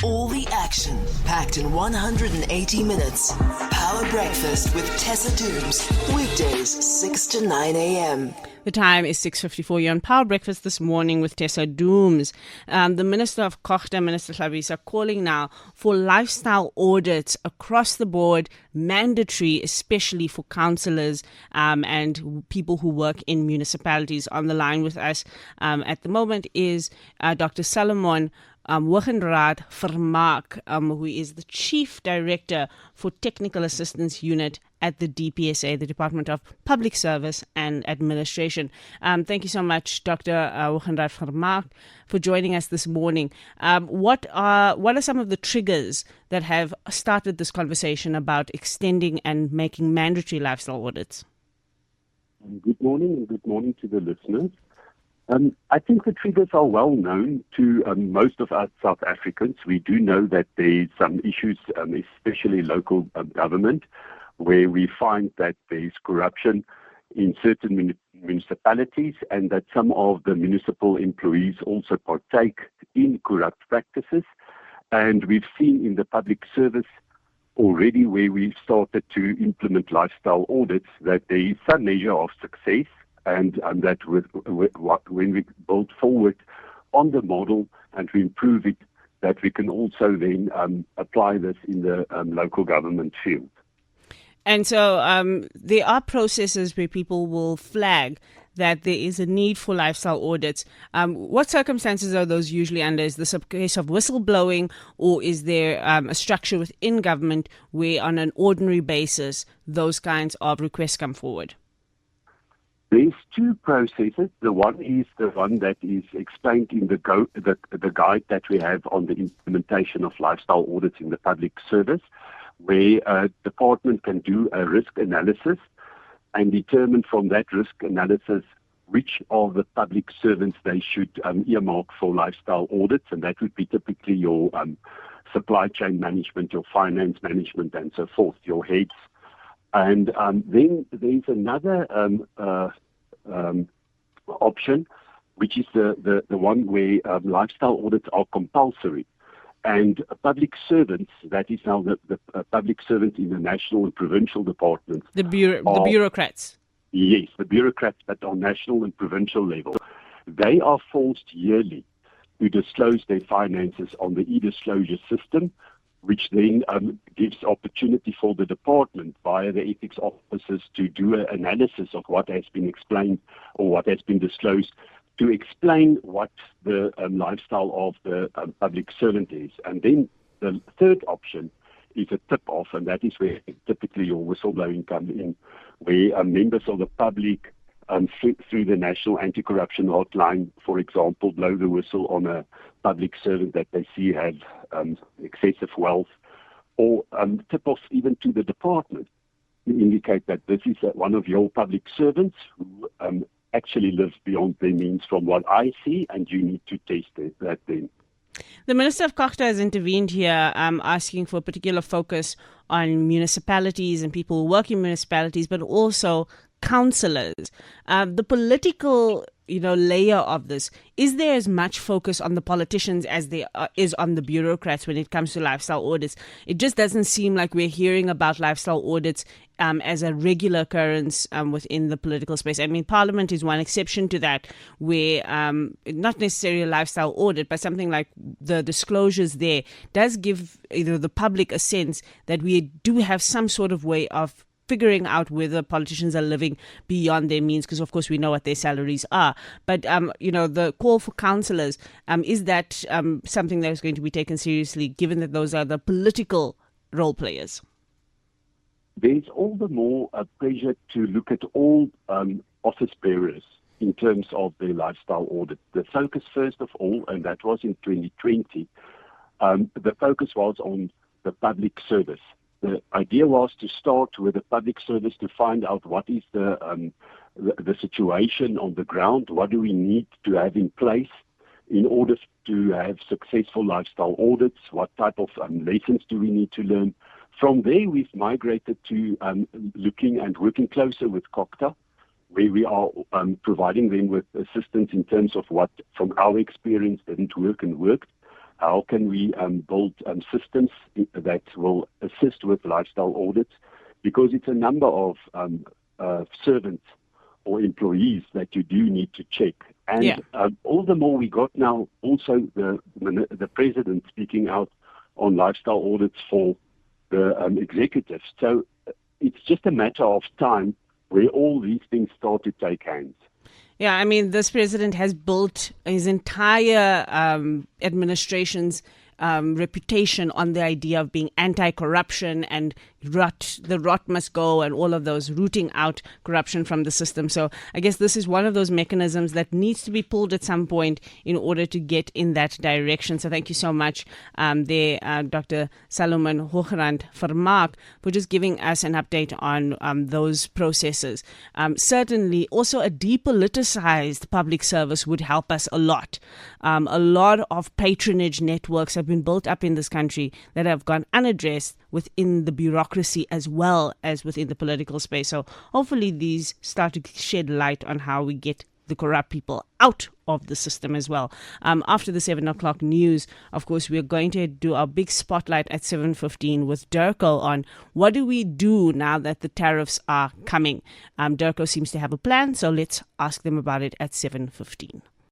All the action packed in 180 minutes. Power Breakfast with Tessa Dooms. Weekdays 6 to 9 a.m. The time is 6:54. You're on Power Breakfast this morning with Tessa Dooms. The Minister of COGTA, Minister Hlabisa, calling now for lifestyle audits across the board, mandatory, especially for councillors and people who work in municipalities. On the line with us at the moment is Dr Salomon Hoogenraad Vermark, who is the Chief Director for Technical Assistance Unit at the DPSA, the Department of Public Service and Administration. Thank you so much, Dr. Hoogenraad Vermark, for joining us this morning. What are some of the triggers that have started this conversation about extending and making mandatory lifestyle audits? Good morning, and good morning to the listeners. I think the triggers are well known to most of us South Africans. We do know that there's some issues, especially local government, where we find that there's corruption in certain municipalities and that some of the municipal employees also partake in corrupt practices. And we've seen in the public service already, where we've started to implement lifestyle audits, that there is some measure of success, and that when we build forward on the model and we improve it, that we can also then apply this in the local government field. And so there are processes where people will flag that there is a need for lifestyle audits. What circumstances are those usually under? Is this a case of whistleblowing, or is there a structure within government where on an ordinary basis those kinds of requests come forward? There's two processes. The one is the one that is explained in the guide that we have on the implementation of lifestyle audits in the public service, where a department can do a risk analysis and determine from that risk analysis which of the public servants they should earmark for lifestyle audits, and that would be typically your supply chain management, your finance management, and so forth, your heads. And then there's another option, which is the one where lifestyle audits are compulsory. And public servants, that is now the public servants in the national and provincial departments. The bureaucrats. Yes, the bureaucrats, but on national and provincial level. They are forced yearly to disclose their finances on the e-disclosure system, which then gives opportunity for the department via the ethics officers to do an analysis of what has been explained or what has been disclosed, to explain what the lifestyle of the public servant is. And then the third option is a tip-off, and that is where typically your whistleblowing comes in, where members of the public through the National Anti-Corruption Hotline, for example, blow the whistle on a public servant that they see have excessive wealth, or tip-offs even to the department to indicate that this is one of your public servants who actually lives beyond their means from what I see, and you need to test that then. The Minister of COGTA has intervened here, asking for a particular focus on municipalities and people who work in municipalities, but also councillors. The political layer of this, is there as much focus on the politicians as there is on the bureaucrats when it comes to lifestyle audits? It just doesn't seem like we're hearing about lifestyle audits as a regular occurrence within the political space. I mean, Parliament is one exception to that, where not necessarily a lifestyle audit, but something like the disclosures there does give the public a sense that we do have some sort of way of figuring out whether politicians are living beyond their means, because of course we know what their salaries are. But the call for councillors, is that something that is going to be taken seriously, given that those are the political role players? There's all the more pressure to look at all office bearers in terms of their lifestyle audit. The focus, first of all, and that was in 2020, the focus was on the public service. The idea was to start with the public service to find out what is the situation on the ground, what do we need to have in place in order to have successful lifestyle audits, what type of lessons do we need to learn. From there, we've migrated to looking and working closer with COGTA, where we are providing them with assistance in terms of what, from our experience, didn't work and worked. How can we build systems that will assist with lifestyle audits? Because it's a number of servants or employees that you do need to check. And all the more we got now also the president speaking out on lifestyle audits for the executives. So it's just a matter of time where all these things start to take hands. Yeah, I mean, this president has built his entire administration's reputation on the idea of being anti-corruption and the rot must go and all of those, rooting out corruption from the system. So I guess this is one of those mechanisms that needs to be pulled at some point in order to get in that direction. So thank you so much Dr. Salomon Hoogenraad Vermark for just giving us an update on those processes. Certainly also a depoliticized public service would help us a lot. A lot of patronage networks have been built up in this country that have gone unaddressed within the bureaucracy as well as within the political space. So hopefully these start to shed light on how we get the corrupt people out of the system as well. After the 7 o'clock news, of course, we're going to do our big spotlight at 7:15 with Durko on what do we do now that the tariffs are coming. Durko seems to have a plan, so let's ask them about it at 7:15.